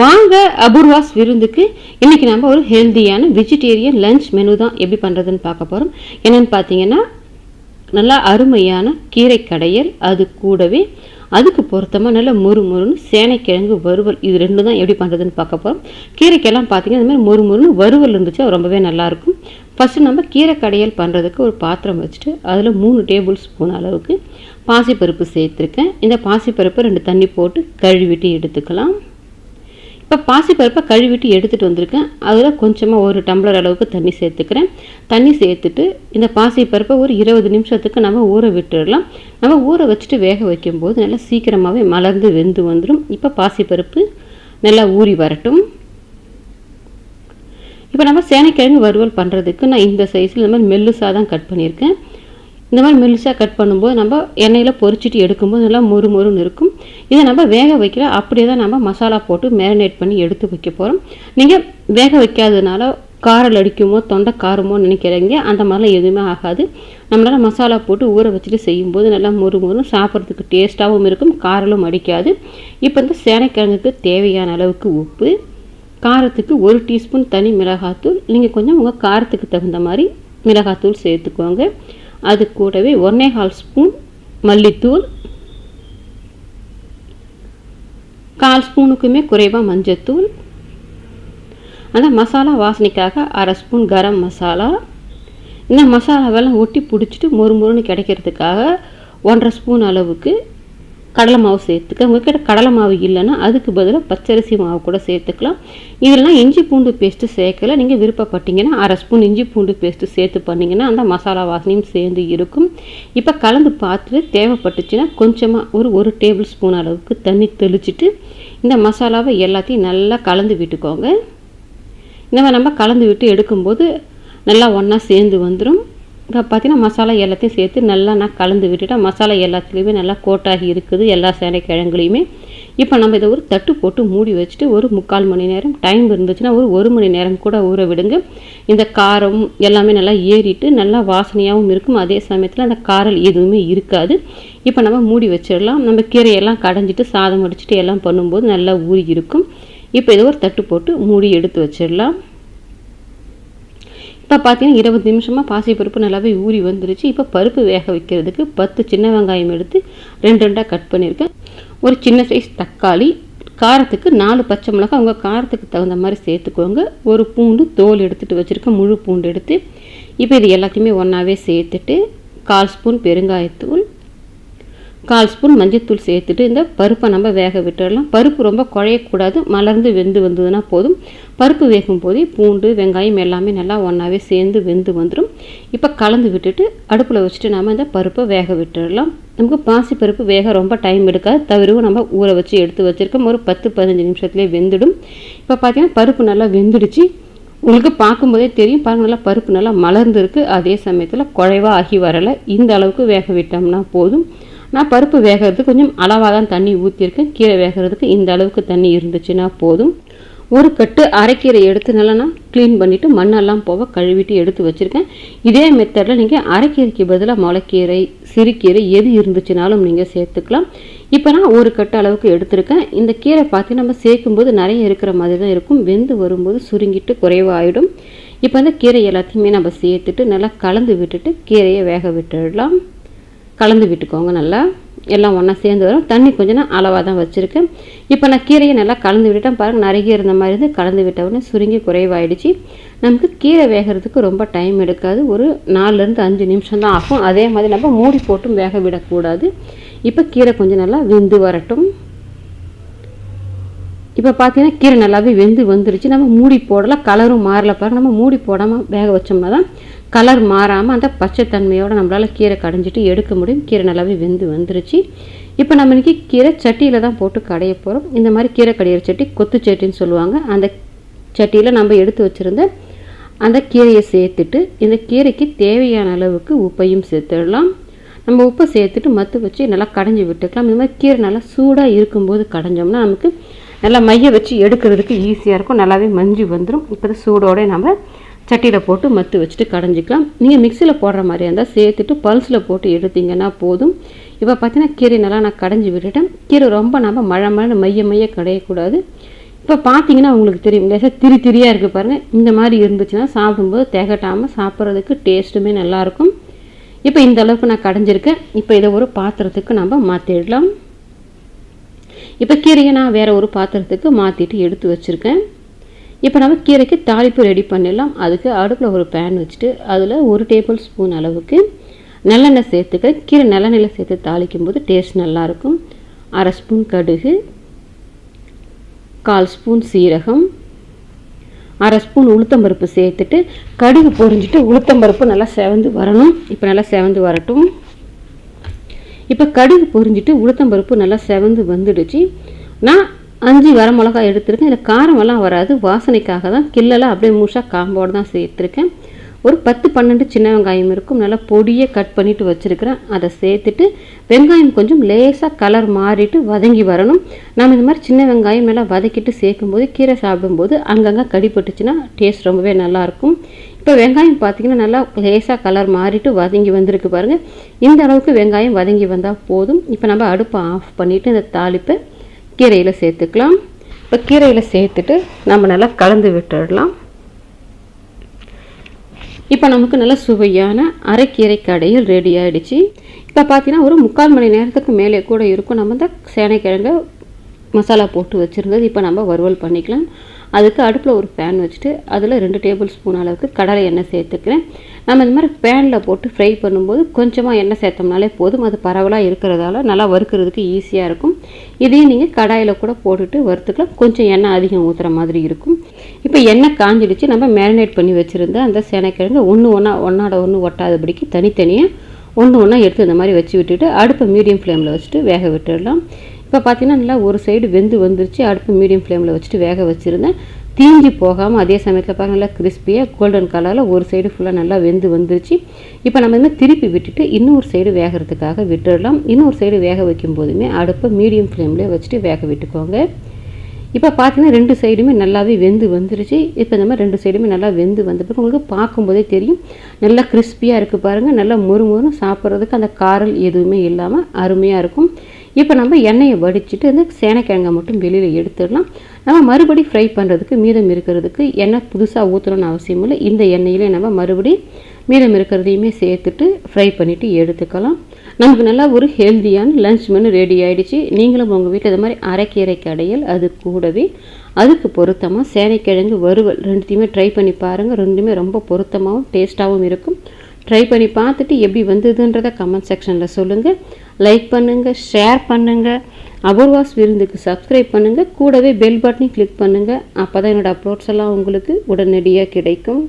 வாங்க அபூர்வாஸ் விருந்துக்கு. இன்றைக்கி நம்ம ஒரு ஹெல்த்தியான வெஜிடேரியன் லஞ்ச் மெனு தான் எப்படி பண்ணுறதுன்னு பார்க்க போகிறோம். என்னென்னு பார்த்தீங்கன்னா, நல்லா அருமையான கீரை கடையல், அது கூடவே அதுக்கு பொருத்தமாக நல்லா மொறுமொறுன்னு சேனைக்கிழங்கு வறுவல். இது ரெண்டு தான் எப்படி பண்ணுறதுன்னு பார்க்க போகிறோம். கீரைக்கெல்லாம் பார்த்தீங்கன்னா இந்த மாதிரி மொறுமொறுன்னு வறுவல் இருந்துச்சு, அது ரொம்பவே நல்லாயிருக்கும். ஃபஸ்ட்டு நம்ம கீரை கடையல் பண்ணுறதுக்கு ஒரு பாத்திரம் வச்சுட்டு அதில் 3 டேபிள் ஸ்பூன் அளவுக்கு பாசிப்பருப்பு சேர்த்துருக்கேன். இந்த பாசிப்பருப்பை 2 தண்ணி போட்டு கழுவிட்டு எடுத்துக்கலாம். இப்போ பாசிப்பருப்பை கழுவிட்டு எடுத்துகிட்டு வந்திருக்கேன். அதில் கொஞ்சமாக 1 டம்ளர் அளவுக்கு தண்ணி சேர்த்துக்கிறேன். தண்ணி சேர்த்துட்டு இந்த பாசிப்பருப்பை ஒரு 20 நிமிஷத்துக்கு நம்ம ஊற விட்டுடலாம். நம்ம ஊற வச்சுட்டு வேக வைக்கும்போது நல்லா சீக்கிரமாகவே மலர்ந்து வெந்து வந்துடும். இப்போ பாசிப்பருப்பு நல்லா ஊறி வரட்டும். இப்போ நம்ம சேனைக்கிழங்கு வறுவல் பண்ணுறதுக்கு நான் இந்த சைஸில் இந்த மாதிரி மெல்லுசாக தான் கட் பண்ணியிருக்கேன். இந்த மாதிரி மெல்லுசாக கட் பண்ணும்போது நம்ம எண்ணெயில் பொரிச்சிட்டு எடுக்கும்போது நல்லா மொறுமொறுன்னு இருக்கும். இதை நம்ம வேக வைக்கல, அப்படியே தான் நம்ம மசாலா போட்டு மேரினேட் பண்ணி எடுத்து வைக்க போகிறோம். நீங்கள் வேக வைக்காததுனால காரல் அடிக்குமோ தொண்டை காரமோ நினைக்கிறீங்க, அந்த மாதிரிலாம் எதுவுமே ஆகாது. நம்மளால் மசாலா போட்டு ஊற வச்சுட்டு செய்யும்போது நல்லா மொறுமொறுன்னு சாப்பிட்றதுக்கு டேஸ்ட்டாகவும் இருக்கும், காரலும் அடிக்காது. இப்போ இந்த சேனைக்கிழங்குக்கு தேவையான அளவுக்கு உப்பு, காரத்துக்கு 1 டீஸ்பூன் தனி மிளகாத்தூள், நீங்கள் கொஞ்சம் உங்கள் காரத்துக்கு தகுந்த மாதிரி மிளகாத்தூள் சேர்த்துக்கோங்க. அது கூடவே 1.25 ஸ்பூன் மல்லித்தூள், 1/4 ஸ்பூனுக்குமே குறைவாக மஞ்சத்தூள், அந்த மசாலா வாசனைக்காக 1/2 ஸ்பூன் கரம் மசாலா. இந்த மசாலாவெல்லாம் ஒட்டி பிடிச்சிட்டு மொறுமொறுன்னு கிடைக்கிறதுக்காக 1.5 ஸ்பூன் அளவுக்கு கடலை மாவு சேர்த்துக்க. உங்கள்கிட்ட கடலை மாவு இல்லைன்னா அதுக்கு பதிலாக பச்சரிசி மாவு கூட சேர்த்துக்கலாம். இதெல்லாம் இஞ்சி பூண்டு பேஸ்ட்டு சேர்க்கலை. நீங்கள் விருப்பப்பட்டீங்கன்னா 1/2 ஸ்பூன் இஞ்சி பூண்டு பேஸ்ட்டு சேர்த்து பண்ணிங்கன்னா அந்த மசாலா வாசனையும் சேர்ந்து இருக்கும். இப்போ கலந்து பார்த்துட்டு தேவைப்பட்டுச்சுன்னா கொஞ்சமாக ஒரு டேபிள் ஸ்பூன் அளவுக்கு தண்ணி தெளிச்சிட்டு இந்த மசாலாவை எல்லாத்தையும் நல்லா கலந்து விட்டுக்கோங்க. இந்த மாதிரி நம்ம கலந்து விட்டு எடுக்கும்போது நல்லா ஒன்றா சேர்ந்து வந்துடும். இப்போ பார்த்தீங்கன்னா மசாலா எல்லாத்தையும் சேர்த்து நல்லா நான் கலந்து விட்டுட்டேன். மசாலா எல்லாத்துலேயுமே நல்லா கோட்டாகி இருக்குது, எல்லா சேனைக்கிழங்குலையுமே. இப்போ நம்ம இதை ஒரு தட்டு போட்டு மூடி வச்சுட்டு ஒரு 3/4 மணி நேரம், டைம் இருந்துச்சுன்னா ஒரு 1 மணி நேரம் கூட ஊற விடுங்க. இந்த காரம் எல்லாமே நல்லா ஏறிட்டு நல்லா வாசனையாகவும் இருக்கும், அதே சமயத்தில் அந்த காரல் எதுவுமே இருக்காது. இப்போ நம்ம மூடி வச்சிடலாம். நம்ம கீரையெல்லாம் கடைஞ்சிட்டு சாதம் அடிச்சுட்டு எல்லாம் பண்ணும்போது நல்லா ஊறி இருக்கும். இப்போ இதை ஒரு தட்டு போட்டு மூடி எடுத்து வச்சிடலாம். இப்போ பார்த்தீங்கன்னா 20 நிமிஷமாக பாசிப்பருப்பு நல்லாவே ஊறி வந்துருச்சு. இப்போ பருப்பு வேக வைக்கிறதுக்கு 10 சின்ன வெங்காயம் எடுத்து 2 கட் பண்ணியிருக்கேன். ஒரு சின்ன சைஸ் தக்காளி, காரத்துக்கு 4 பச்சை மிளகாய் உங்கள் காரத்துக்கு தகுந்த மாதிரி சேர்த்துக்கோங்க. ஒரு பூண்டு தோல் எடுத்துகிட்டு வச்சுருக்கேன், முழு பூண்டு எடுத்து. இப்போ இது எல்லாத்தையுமே ஒன்றாவே சேர்த்துட்டு 1/4 ஸ்பூன் பெருங்காயத்தூள், 1/4 ஸ்பூன் மஞ்சத்தூள் சேர்த்துட்டு இந்த பருப்பை நம்ம வேக விட்டுடலாம். பருப்பு ரொம்ப குழையக்கூடாது, மலர்ந்து வெந்து வந்ததுன்னா போதும். பருப்பு வேகும் போதே பூண்டு வெங்காயம் எல்லாமே நல்லா ஒன்றாவே சேர்ந்து வெந்து வந்துடும். இப்போ கலந்து விட்டுட்டு அடுப்பில் வச்சுட்டு நம்ம இந்த பருப்பை வேக விட்டுடலாம். நமக்கு பாசி பருப்பு வேக ரொம்ப டைம் எடுக்காது, தவிரவும் நம்ம ஊற வச்சு எடுத்து வச்சுருக்கோம். ஒரு 10-15 நிமிஷத்துலேயே வெந்துடும். இப்போ பார்த்தீங்கன்னா பருப்பு நல்லா வெந்துடுச்சு. உங்களுக்கு பார்க்கும்போதே தெரியும், பாருங்கள் நல்லா பருப்பு நல்லா மலர்ந்துருக்கு, அதே சமயத்தில் குழைவாக ஆகி வரலை. இந்த அளவுக்கு வேக விட்டோம்னா போதும். நான் பருப்பு வேகிறதுக்கு கொஞ்சம் அளவாக தான் தண்ணி ஊற்றிருக்கேன். கீரை வேகிறதுக்கு இந்த அளவுக்கு தண்ணி இருந்துச்சுன்னா போதும். ஒரு கட்டு அரைக்கீரை எடுத்து நல்லா நான் க்ளீன் பண்ணிவிட்டு மண்ணெல்லாம் போக கழுவிட்டு எடுத்து வச்சுருக்கேன். இதே மெத்தடில் நீங்கள் அரைக்கீரைக்கு பதிலாக முளைக்கீரை, சிறுகீரை எது இருந்துச்சுனாலும் நீங்கள் சேர்த்துக்கலாம். இப்போ நான் 1 கட்டு அளவுக்கு எடுத்திருக்கேன். இந்த கீரை பார்த்து நம்ம சேர்க்கும்போது நிறைய இருக்கிற மாதிரி தான் இருக்கும், வெந்து வரும்போது சுருங்கிட்டு குறைவாயிடும். இப்போ அந்த கீரை எல்லாத்தையுமே நம்ம சேர்த்துட்டு நல்லா கலந்து விட்டுட்டு கீரையை வேக விட்டுடலாம். கலந்து விட்டுக்கோங்க, நல்லா எல்லாம் ஒன்றா சேர்ந்து வரும். தண்ணி கொஞ்சம் நான் அளவாக தான் வச்சுருக்கேன். இப்போ நான் கீரையை நல்லா கலந்து விட்டுட்டேன். பாருங்கள் நிறைய இருந்த மாதிரி இருந்து கலந்து விட்டவுடனே சுருங்கி குறைவாயிடுச்சு. நமக்கு கீரை வேகிறதுக்கு ரொம்ப டைம் எடுக்காது, ஒரு 4-5 நிமிஷம் தான் ஆகும். அதே மாதிரி நம்ம மூடி போட்டும் வேக விடக்கூடாது. இப்போ கீரை கொஞ்சம் நல்லா வெந்து வரட்டும். இப்போ பார்த்தீங்கன்னா கீரை நல்லாவே வெந்து வந்துருச்சு. நம்ம மூடி போடலாம், கலரும் மாறல. பாருங்கள், நம்ம மூடி போடாமல் வேக வச்சோம்னா தான் கலர் மாறாமல் அந்த பச்சை தன்மையோடு நம்மளால் கீரை கடைஞ்சிட்டு எடுக்க முடியும். கீரை நல்லாவே வெந்து வந்துருச்சு. இப்போ நம்ம இன்றைக்கி கீரை சட்டியில் தான் போட்டு கடைய போகிறோம். இந்த மாதிரி கீரை கடையிற சட்டி கொத்து சட்டின்னு சொல்லுவாங்க. அந்த சட்டியில் நம்ம எடுத்து வச்சுருந்த அந்த கீரையை சேர்த்துட்டு இந்த கீரைக்கு தேவையான அளவுக்கு உப்பையும் சேர்த்துடலாம். நம்ம உப்பை சேர்த்துட்டு மத்து வச்சு நல்லா கடைஞ்சி விட்டுக்கலாம். இந்த மாதிரி கீரை நல்லா சூடாக இருக்கும்போது கடைஞ்சோம்னா நமக்கு நல்லா மைய வச்சு எடுக்கிறதுக்கு ஈஸியாக இருக்கும், நல்லாவே மஞ்சி வந்துடும். இப்போ சூடோடு நம்ம சட்டியில் போட்டு மத்து வச்சுட்டு கடைஞ்சிக்கலாம். நீங்கள் மிக்சியில் போடுற மாதிரி இருந்தால் சேர்த்துட்டு பல்ஸில் போட்டு எடுத்திங்கன்னா போதும். இப்போ பார்த்தீங்கன்னா கீரை நல்லா நான் கடைஞ்சி விட்டுட்டேன். கீரை ரொம்ப நம்ம மழை மைய கடையக்கூடாது. இப்போ பார்த்தீங்கன்னா உங்களுக்கு தெரியும், லேசாக திரியாக இருக்குது பாருங்கள். இந்த மாதிரி இருந்துச்சுன்னா சாப்பிடும்போது திகட்டாமல் சாப்பிட்றதுக்கு டேஸ்ட்டுமே நல்லாயிருக்கும். இப்போ இந்த அளவுக்கு நான் கடைஞ்சிருக்கேன். இப்போ இதை ஒரு பாத்திரத்துக்கு நம்ம மாற்றிடலாம். இப்போ கீரையை நான் வேறு ஒரு பாத்திரத்துக்கு மாற்றிட்டு எடுத்து வச்சுருக்கேன். இப்போ நம்ம கீரைக்கு தாளிப்பு ரெடி பண்ணிடலாம். அதுக்கு அடுப்பில் ஒரு பேன் வச்சுட்டு அதில் 1 டேபிள் ஸ்பூன் அளவுக்கு நல்லெண்ணெய் சேர்த்துக்கிறேன். கீரை நல்லெண்ணெயில் சேர்த்து தாளிக்கும் போது டேஸ்ட் நல்லாயிருக்கும். 1/2 ஸ்பூன் கடுகு, 1/4 ஸ்பூன் சீரகம், 1/2 ஸ்பூன் உளுத்தம்பருப்பு சேர்த்துட்டு கடுகு பொரிஞ்சிட்டு உளுத்தம்பருப்பு நல்லா செவந்து வரணும். இப்போ நல்லா செவந்து வரட்டும். இப்போ கடுகு பொரிஞ்சிட்டு உளுத்தம்பருப்பு நல்லா செவந்து வந்துடுச்சு. நான் 5 வரமிளகாய் எடுத்திருக்கேன். இதில் காரமெல்லாம் வராது, வாசனைக்காக தான். கிள்ளலாம் அப்படியே முழுசாக காம்போடு தான் சேர்த்துருக்கேன். ஒரு 10-12 சின்ன வெங்காயம் இருக்கும், நல்லா பொடியை கட் பண்ணிவிட்டு வச்சுருக்கிறேன். அதை சேர்த்துட்டு வெங்காயம் கொஞ்சம் லேசாக கலர் மாறிட்டு வதங்கி வரணும். நம்ம இந்த மாதிரி சின்ன வெங்காயம் நல்லா வதக்கிட்டு சேர்க்கும்போது கீரை சாப்பிடும்போது அங்கங்கே கடிப்பட்டுச்சுன்னா டேஸ்ட் ரொம்பவே நல்லாயிருக்கும். இப்போ வெங்காயம் பார்த்திங்கன்னா நல்லா லேசாக கலர் மாறிட்டு வதங்கி வந்திருக்கு பாருங்கள். இந்த அளவுக்கு வெங்காயம் வதங்கி வந்தால் போதும். இப்போ நம்ம அடுப்பை ஆஃப் பண்ணிவிட்டு இந்த தாளிப்பை கீரையில் சேர்த்துக்கலாம். இப்போ கீரையில் சேர்த்துட்டு நம்ம நல்லா கலந்து விட்டுடலாம். இப்போ நமக்கு நல்ல சுவையான அரைக்கீரை கடையில் ரெடி ஆகிடுச்சு. இப்போ பார்த்தீங்கன்னா ஒரு 3/4 மணி நேரத்துக்கு மேலே கூட இருக்கும். நம்ம இந்த சேனைக்கிழங்க மசாலா போட்டு வச்சுருந்தது இப்போ நம்ம வறுவல் பண்ணிக்கலாம். அதுக்கு அடுப்பில் ஒரு பேன் வச்சுட்டு அதில் 2 டேபிள் ஸ்பூன் அளவுக்கு கடலை எண்ணெய் சேர்த்துக்கிறேன். நம்ம இந்த மாதிரி பேனில் போட்டு ஃப்ரை பண்ணும்போது கொஞ்சமாக எண்ணெய் சேர்த்தோம்னாலே போதும். அது பரவலாக இருக்கிறதால நல்லா வறுக்கிறதுக்கு ஈஸியாக இருக்கும். இதையும் நீங்கள் கடாயில் கூட போட்டுட்டு வறுத்துக்கலாம். கொஞ்சம் எண்ணெய் அதிகம் ஊற்றுற மாதிரி இருக்கும். இப்போ எண்ணெய் காஞ்சிடுச்சு. நம்ம மேரினேட் பண்ணி வச்சுருந்த அந்த சேனைக்கிழங்கு ஒன்றோட ஒன்று ஒட்டாதபடிக்கு தனித்தனியாக ஒன்றா எடுத்து இந்த மாதிரி வச்சு விட்டுட்டு அடுப்பை மீடியம் ஃப்ளேமில் வச்சுட்டு வேக விட்டுடலாம். இப்போ பார்த்தீங்கன்னா நல்லா ஒரு சைடு வெந்து வந்துருச்சு. அடுப்பு மீடியம் ஃப்ளேமில் வச்சுட்டு வேக வச்சுருந்தேன். தீஞ்சி போகாமல் அதே சமயத்தில் பாருங்கள் நல்லா கிறிஸ்பியாக கோல்டன் கலரில் ஒரு சைடு ஃபுல்லாக நல்லா வெந்து வந்துருச்சு. இப்போ நம்ம இந்த திருப்பி விட்டுட்டு இன்னொரு சைடு வேகிறதுக்காக விட்டுடலாம். இன்னொரு சைடு வேக வைக்கும் போதுமே அடுப்பை மீடியம் ஃப்ளேம்லேயே வச்சுட்டு வேக விட்டுக்கோங்க. இப்போ பார்த்தீங்கன்னா 2 சைடுமே நல்லாவே வெந்து வந்துருச்சு. இப்போ இந்த மாதிரி 2 சைடுமே நல்லா வெந்து வந்த பிறகு உங்களுக்கு பார்க்கும்போதே தெரியும் நல்லா கிறிஸ்பியாக இருக்குது பாருங்கள். நல்லா மொறு சாப்பிட்றதுக்கு அந்த காரல் எதுவுமே இல்லாமல் அருமையாக இருக்கும். இப்போ நம்ம எண்ணெயை வடிச்சிட்டு இந்த சேனைக்கிழங்கை மட்டும் வெளியில் எடுத்துடலாம். நம்ம மறுபடி ஃப்ரை பண்ணுறதுக்கு மீதம் இருக்கிறதுக்கு எண்ணெய் புதுசாக ஊற்றணும்னு அவசியம் இல்லை. இந்த எண்ணெயிலே நம்ம மறுபடி மீதம் இருக்கிறதையுமே சேர்த்துட்டு ஃப்ரை பண்ணிவிட்டு எடுத்துக்கலாம். நமக்கு நல்லா ஒரு ஹெல்த்தியான லஞ்ச் மெனு ரெடி ஆகிடுச்சு. நீங்களும் உங்கள் வீட்டில் இது மாதிரி அரைக்கீரை கடையில் அது கூடவே அதுக்கு பொருத்தமாக சேனைக்கிழங்கு வறுவல் ரெண்டுத்தையுமே ட்ரை பண்ணி பாருங்கள். ரெண்டுமே ரொம்ப பொருத்தமாகவும் டேஸ்ட்டாகவும் இருக்கும். ட்ரை பண்ணி பார்த்துட்டு எப்படி வந்ததுன்றதை கமெண்ட் செக்ஷனில் சொல்லுங்கள். லைக் பண்ணுங்கள், ஷேர் பண்ணுங்கள், அபூர்வாஸ் விருந்துக்கு சப்ஸ்கிரைப் பண்ணுங்கள். கூடவே பெல் பட்டனையும் கிளிக் பண்ணுங்கள். அப்போ தான் என்னோடய அப்லோட்ஸ் எல்லாம் உங்களுக்கு உடனடியாக கிடைக்கும்.